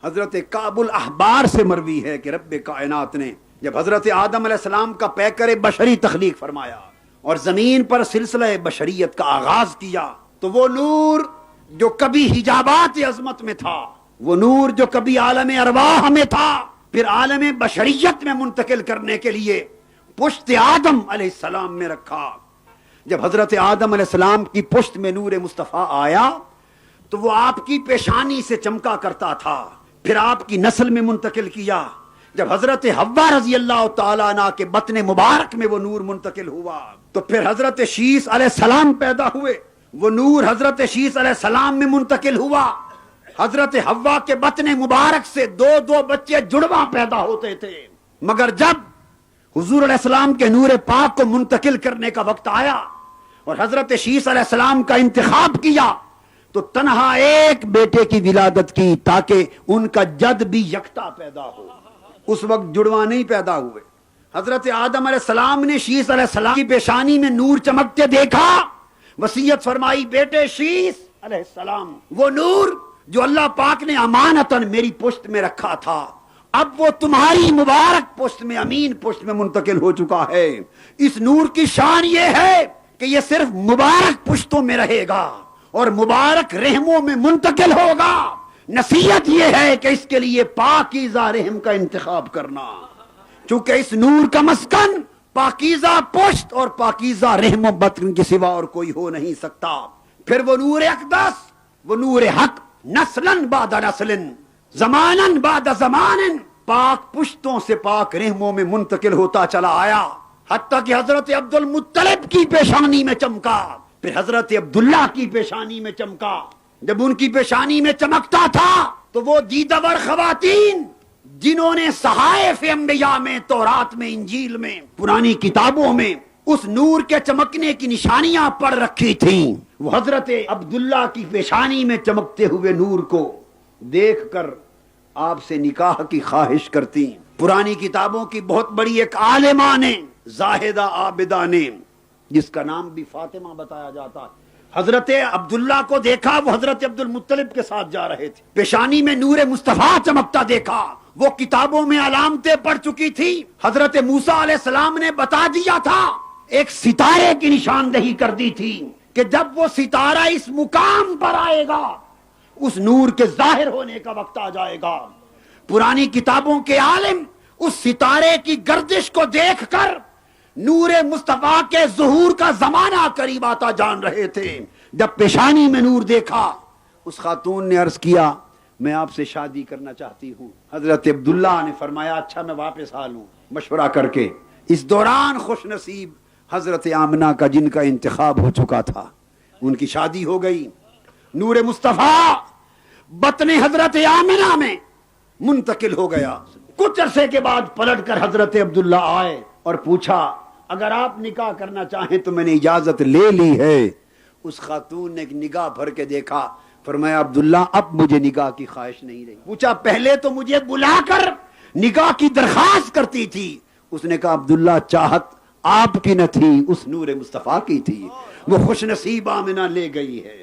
حضرت کعب الاحبار سے مروی ہے کہ رب کائنات نے جب حضرت آدم علیہ السلام کا پیکر بشری تخلیق فرمایا اور زمین پر سلسلہ بشریت کا آغاز کیا تو وہ نور جو کبھی حجابات عظمت میں تھا، وہ نور جو کبھی عالم ارواح میں تھا، پھر عالم بشریت میں منتقل کرنے کے لیے پشت آدم علیہ السلام میں رکھا۔ جب حضرت آدم علیہ السلام کی پشت میں نور مصطفیٰ آیا تو وہ آپ کی پیشانی سے چمکا کرتا تھا، پھر آپ کی نسل میں منتقل کیا۔ جب حضرت حوا رضی اللہ تعالیٰ عنہ کے بطن مبارک میں وہ نور منتقل ہوا تو پھر حضرت شیس علیہ السلام پیدا ہوئے، وہ نور حضرت شیس علیہ السلام میں منتقل ہوا۔ حضرت حوا کے بطن مبارک سے دو بچے جڑواں پیدا ہوتے تھے، مگر جب حضور علیہ السلام کے نور پاک کو منتقل کرنے کا وقت آیا اور حضرت شیس علیہ السلام کا انتخاب کیا تو تنہا ایک بیٹے کی ولادت کی تاکہ ان کا جد بھی یکتا پیدا ہو۔ اس وقت جڑواں نہیں پیدا ہوئے۔ حضرت آدم علیہ السلام نے شیس علیہ السلام کی پیشانی میں نور چمکتے دیکھا، وصیت فرمائی بیٹے شیس علیہ السلام، وہ نور جو اللہ پاک نے امانتاً میری پشت میں رکھا تھا اب وہ تمہاری مبارک پشت میں، امین پشت میں منتقل ہو چکا ہے۔ اس نور کی شان یہ ہے کہ یہ صرف مبارک پشتوں میں رہے گا اور مبارک رحموں میں منتقل ہوگا۔ نصیحت یہ ہے کہ اس کے لیے پاکیزہ رحم کا انتخاب کرنا، چونکہ اس نور کا مسکن پاکیزہ پشت اور پاکیزہ رحم و بطن کے سوا اور کوئی ہو نہیں سکتا۔ پھر وہ نور اقدس، وہ نور حق، نسلن بعد نسلن، زمانن بعد زمانن، پاک پشتوں سے پاک رحموں میں منتقل ہوتا چلا آیا، حتیٰ کہ حضرت عبد المطلب کی پیشانی میں چمکا، پھر حضرت عبداللہ کی پیشانی میں چمکا۔ جب ان کی پیشانی میں چمکتا تھا تو وہ دیدور خواتین جنہوں نے صحائف انبیاء میں، تورات میں، انجیل میں، پرانی کتابوں میں اس نور کے چمکنے کی نشانیاں پڑھ رکھی تھیں، وہ حضرت عبداللہ کی پیشانی میں چمکتے ہوئے نور کو دیکھ کر آپ سے نکاح کی خواہش کرتی۔ پرانی کتابوں کی بہت بڑی ایک عالمہ نے، زاہدہ عابدہ نے، جس کا نام بھی فاطمہ بتایا جاتا ہے، حضرت عبداللہ کو دیکھا، وہ حضرت عبد المطلب کے ساتھ جا رہے تھے، پیشانی میں نور مصطفیٰ چمکتا دیکھا۔ وہ کتابوں میں علامتیں پڑھ چکی تھی، حضرت موسیٰ علیہ السلام نے بتا دیا تھا، ایک ستارے کی نشاندہی کر دی تھی کہ جب وہ ستارہ اس مقام پر آئے گا اس نور کے ظاہر ہونے کا وقت آ جائے گا۔ پرانی کتابوں کے عالم اس ستارے کی گردش کو دیکھ کر نور مصطفیٰ کے ظہور کا زمانہ قریب آتا جان رہے تھے۔ جب پیشانی میں نور دیکھا اس خاتون نے عرض کیا میں آپ سے شادی کرنا چاہتی ہوں۔ حضرت عبداللہ نے فرمایا اچھا میں واپس آ لوں مشورہ کر کے۔ اس دوران خوش نصیب حضرت آمنہ کا جن کا انتخاب ہو چکا تھا، ان کی شادی ہو گئی۔ نور مصطفیٰ بطن حضرت آمنہ میں منتقل ہو گیا۔ کچھ عرصے کے بعد پلٹ کر حضرت عبداللہ آئے اور پوچھا اگر آپ نکاح کرنا چاہیں تو میں نے اجازت لے لی ہے۔ اس خاتون نے ایک نگاہ بھر کے دیکھا، فرمایا عبداللہ اب مجھے نکاح کی خواہش نہیں رہی۔ پوچھا پہلے تو مجھے بلا کر نکاح کی درخواست کرتی تھی۔ اس نے کہا عبداللہ چاہت آپ کی نہ تھی، اس نور مصطفیٰ کی تھی، وہ خوش نصیب آمنہ لے گئی ہے۔